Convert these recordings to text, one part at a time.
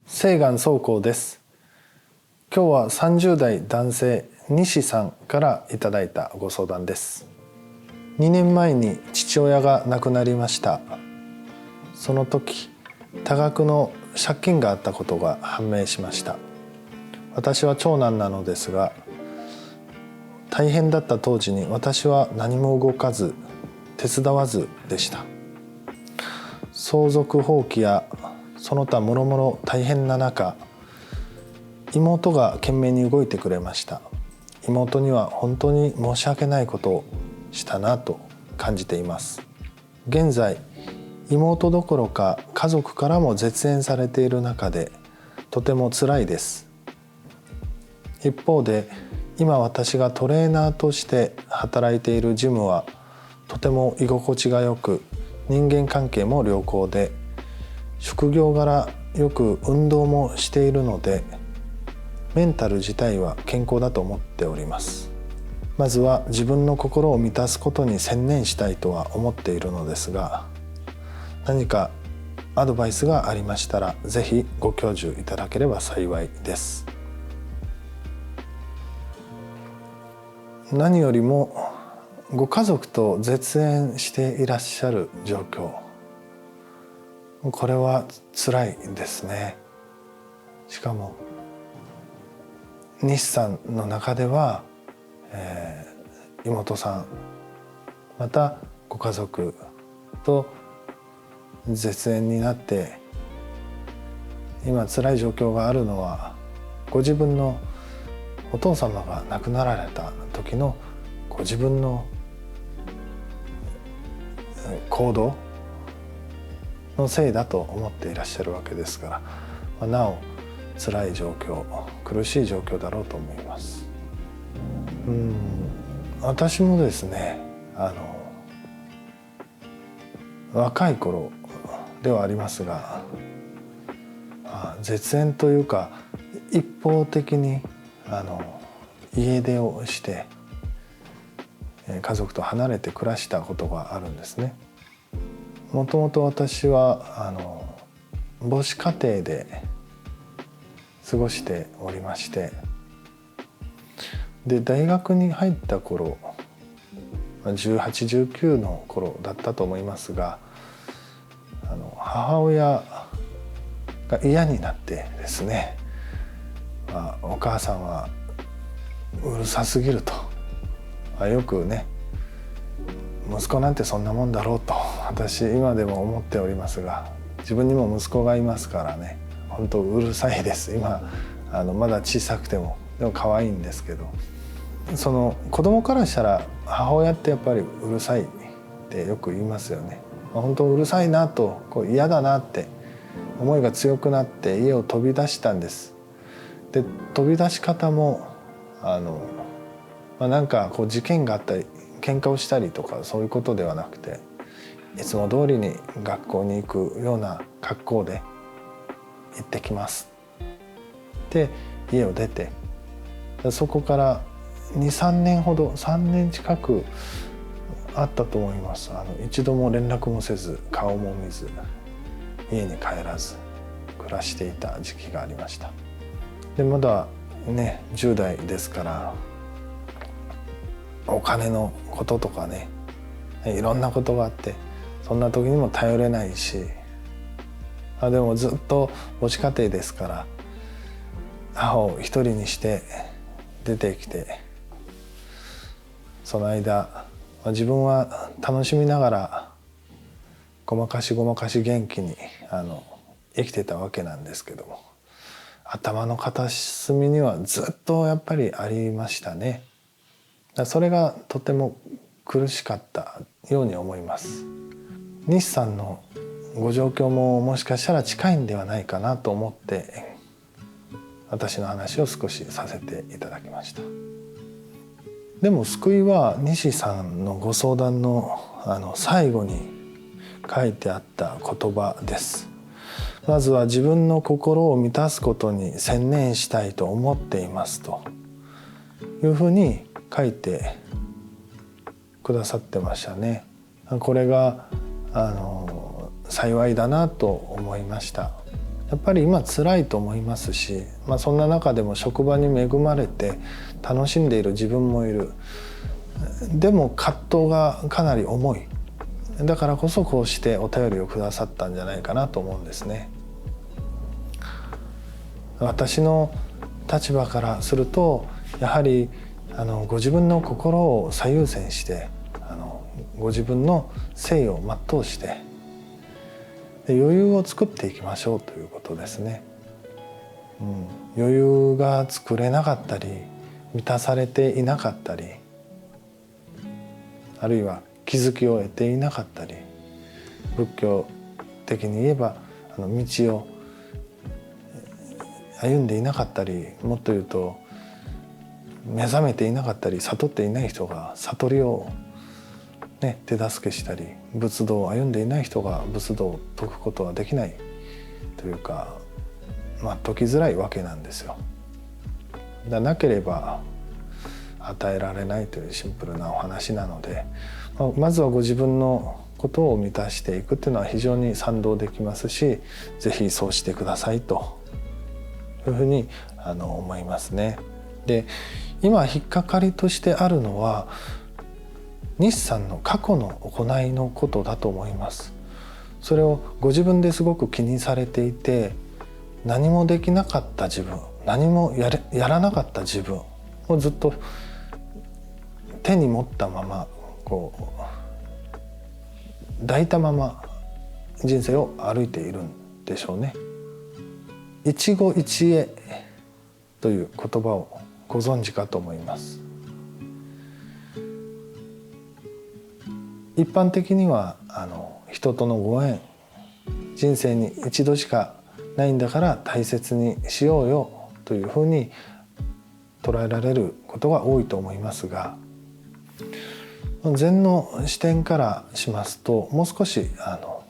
西岸宗光です。今日は30代男性西さんからいただいたご相談です。2年前に父親が亡くなりました。その時多額の借金があったことが判明しました。私は長男なのですが、大変だった当時に私は何も動かず手伝わずでした。相続放棄やその他もろもろ大変な中、妹が懸命に動いてくれました。妹には本当に申し訳ないことをしたなと感じています。現在妹どころか家族からも絶縁されている中でとても辛いです。一方で今私がトレーナーとして働いているジムはとても居心地がよく、人間関係も良好で、職業柄よく運動もしているので、メンタル自体は健康だと思っております。まずは自分の心を満たすことに専念したいとは思っているのですが、何かアドバイスがありましたらぜひご教授いただければ幸いです。何よりもご家族と絶縁していらっしゃる状況、これは辛いですね。しかも西さんの中では、妹さんまたご家族と絶縁になって今辛い状況があるのは、ご自分のお父様が亡くなられた時のご自分の行動のせいだと思っていらっしゃるわけですから、なお辛い状況、苦しい状況だろうと思います。私もですね、若い頃ではありますが、絶縁というか一方的に家出をして家族と離れて暮らしたことがあるんですね。もともと私は母子家庭で過ごしておりまして、で大学に入った頃18、19の頃だったと思いますが、母親が嫌になってですね、お母さんはうるさすぎると、よくね、息子なんてそんなもんだろうと私今でも思っておりますが、自分にも息子がいますからね、本当うるさいです。今まだ小さくてもでも可愛いんですけど、その子供からしたら母親ってやっぱりうるさいってよく言いますよね。本当うるさいなと、嫌だなって思いが強くなって家を飛び出したんです。で飛び出し方もなんか事件があったり喧嘩をしたりとかそういうことではなくて、いつも通りに学校に行くような格好で行ってきますで家を出て、そこから2、3年ほど、3年近くあったと思います。一度も連絡もせず顔も見ず家に帰らず暮らしていた時期がありました。でまだね10代ですから、お金のこととかね、いろんなことがあって、そんな時にも頼れないし、でもずっと母子家庭ですから母を一人にして出てきて、その間自分は楽しみながらごまかし元気に生きてたわけなんですけども、頭の片隅にはずっとやっぱりありましたね。それがとても苦しかったように思います。西さんのご状況ももしかしたら近いんではないかなと思って私の話を少しさせていただきました。でも救いは西さんのご相談の最後に書いてあった言葉です。まずは自分の心を満たすことに専念したいと思っていますというふうに書いてくださってましたね。これが幸いだなと思いました。やっぱり今辛いと思いますし、そんな中でも職場に恵まれて楽しんでいる自分もいる。でも葛藤がかなり重い。だからこそこうしてお便りをくださったんじゃないかなと思うんですね。私の立場からするとやはりご自分の心を最優先してご自分の誠意を全うして余裕を作っていきましょうということですね。余裕が作れなかったり満たされていなかったり、あるいは気づきを得ていなかったり、仏教的に言えば道を歩んでいなかったり、もっと言うと目覚めていなかったり悟っていない人が悟りを、手助けしたり、仏道を歩んでいない人が仏道を説くことはできないというか、説きづらいわけなんですよ。なければ与えられないというシンプルなお話なので、まずはご自分のことを満たしていくっていうのは非常に賛同できますし、ぜひそうしてくださいというふうに思いますね。で、今引っかかりとしてあるのは西さんの過去の行いのことだと思います。それをご自分ですごく気にされていて、何もできなかった自分、何もやらなかった自分をずっと手に持ったまま抱いたまま人生を歩いているんでしょうね。一期一会という言葉をご存知かと思います。一般的には人とのご縁、人生に一度しかないんだから大切にしようよというふうに捉えられることが多いと思いますが、禅の視点からしますともう少し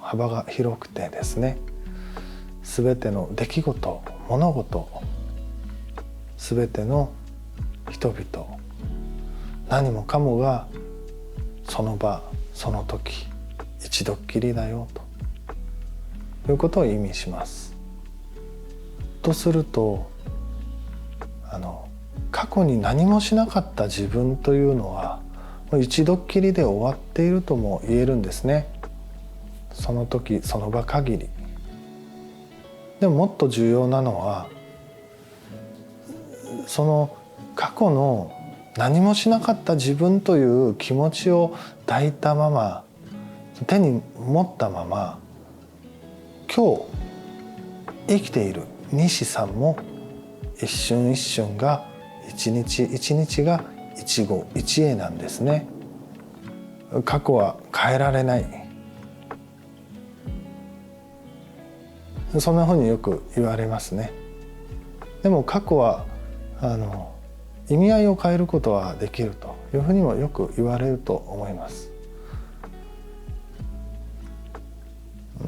幅が広くてですね、すべての出来事、物事、すべての人々、何もかもがその場その時一度っきりだよということを意味します。とすると過去に何もしなかった自分というのは一度っきりで終わっているとも言えるんですね。その時その場限り。でももっと重要なのはその過去の何もしなかった自分という気持ちを抱いたまま、手に持ったまま今日生きている西さんも一瞬一瞬が一日一日が一期一会なんですね。過去は変えられない、そんなふうによく言われますね。でも過去は意味合いを変えることはできるというふうにもよく言われると思います。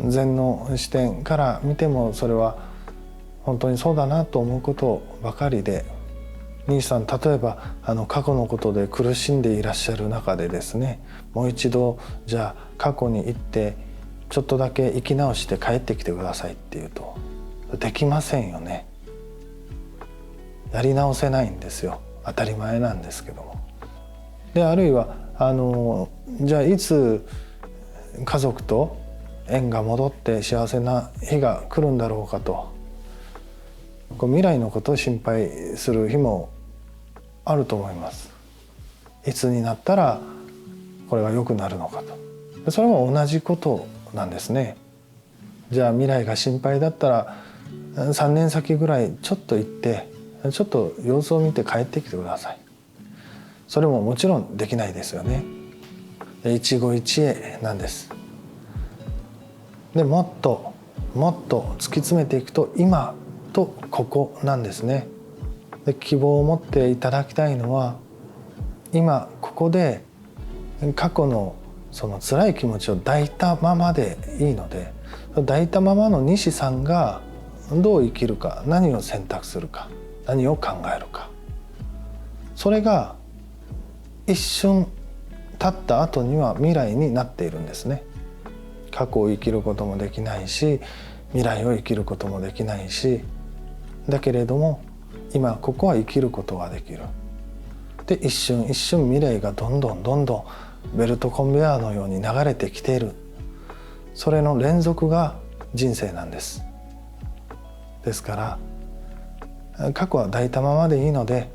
禅の視点から見てもそれは本当にそうだなと思うことばかりで、西さん例えば過去のことで苦しんでいらっしゃる中でですね、もう一度じゃあ過去に行ってちょっとだけ生き直して帰ってきてくださいっていうとできませんよね。やり直せないんですよ。当たり前なんですけども。であるいはじゃあいつ家族と縁が戻って幸せな日が来るんだろうかと、未来のことを心配する日もあると思います。いつになったらこれが良くなるのかと。それも同じことなんですね。じゃあ未来が心配だったら3年先ぐらいちょっと行ってちょっと様子を見て帰ってきてください。それももちろんできないですよね。一期一会なんです。でもっともっと突き詰めていくと今とここなんですね。で希望を持っていただきたいのは今ここで過去のその辛い気持ちを抱いたままでいいので、抱いたままの西さんがどう生きるか、何を選択するか、何を考えるか、それが一瞬経った後には未来になっているんですね。過去を生きることもできないし、未来を生きることもできないし、だけれども今ここは生きることができる。で一瞬一瞬未来がどんどんベルトコンベヤーのように流れてきている。それの連続が人生なんです。ですから過去は抱いたままでいいので、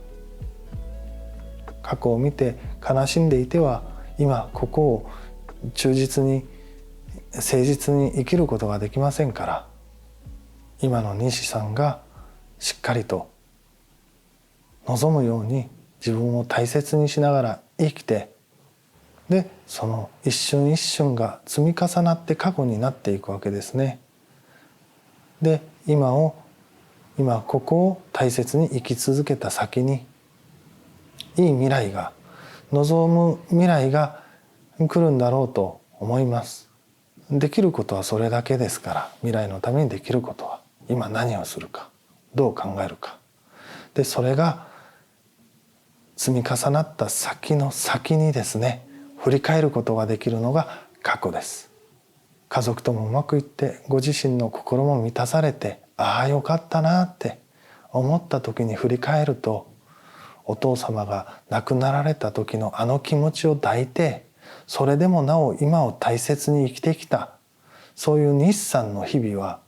過去を見て悲しんでいては今ここを忠実に誠実に生きることができませんから、今の西さんがしっかりと望むように自分を大切にしながら生きて、でその一瞬一瞬が積み重なって過去になっていくわけですね。で今ここを大切に生き続けた先にいい未来が、望む未来が来るんだろうと思います。できることはそれだけですから、未来のためにできることは今何をするか、どう考えるかで、それが積み重なった先の先にですね、振り返ることができるのが過去です。家族ともうまくいってご自身の心も満たされて、ああよかったなって思った時に振り返ると、お父様が亡くなられた時のあの気持ちを抱いて、それでもなお今を大切に生きてきた、そういう西さんの日々は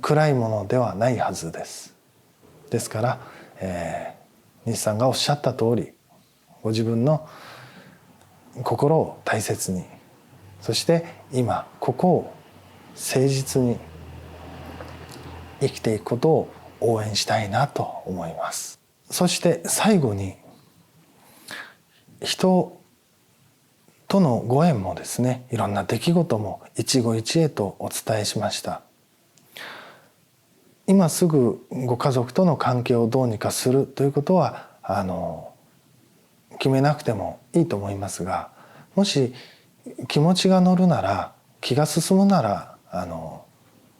暗いものではないはずです。ですから、西さんがおっしゃった通り、ご自分の心を大切に、そして今ここを誠実に生きていくことを応援したいなと思います。そして最後に、人とのご縁もですね、いろんな出来事も一期一会とお伝えしました。今すぐご家族との関係をどうにかするということは決めなくてもいいと思いますが、もし気持ちが乗るなら、気が進むなら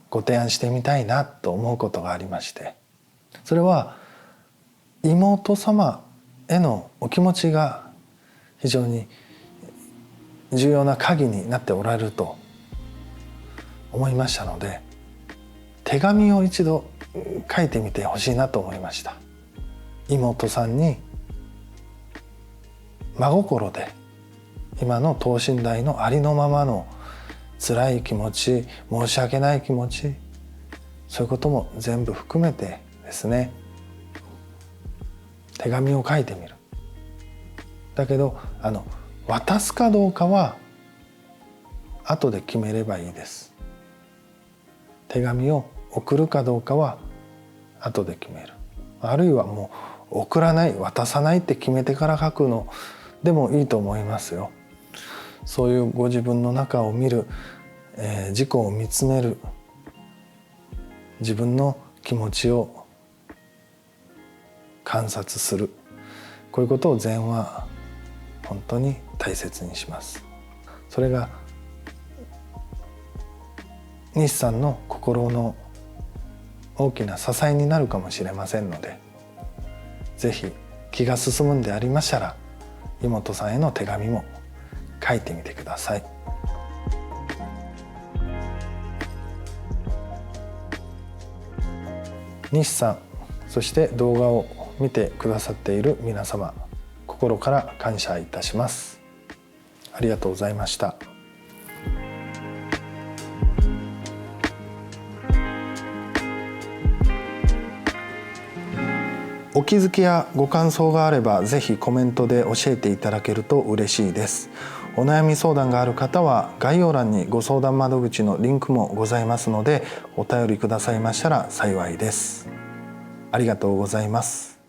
ご提案してみたいなと思うことがありまして、それは妹様へのお気持ちが非常に重要な鍵になっておられると思いましたので、手紙を一度書いてみてほしいなと思いました。妹さんに真心で今の等身大のありのままの辛い気持ち、申し訳ない気持ち、そういうことも全部含めてですね、手紙を書いてみる。だけど渡すかどうかは後で決めればいいです。手紙を送るかどうかは後で決める。あるいはもう送らない、渡さないって決めてから書くのでもいいと思いますよ。そういうご自分の中を見る、自己を見つめる、自分の気持ちを観察する、こういうことを禅は本当に大切にします。それが西さんの心の大きな支えになるかもしれませんので、ぜひ気が進むんでありましたら妹さんへの手紙も書いてみてください。西さん、そして動画を見てくださっている皆様、心から感謝いたします。ありがとうございました。お気づきやご感想があればぜひコメントで教えていただけると嬉しいです。お悩み相談がある方は概要欄にご相談窓口のリンクもございますので、お便りくださいましたら幸いです。ありがとうございます。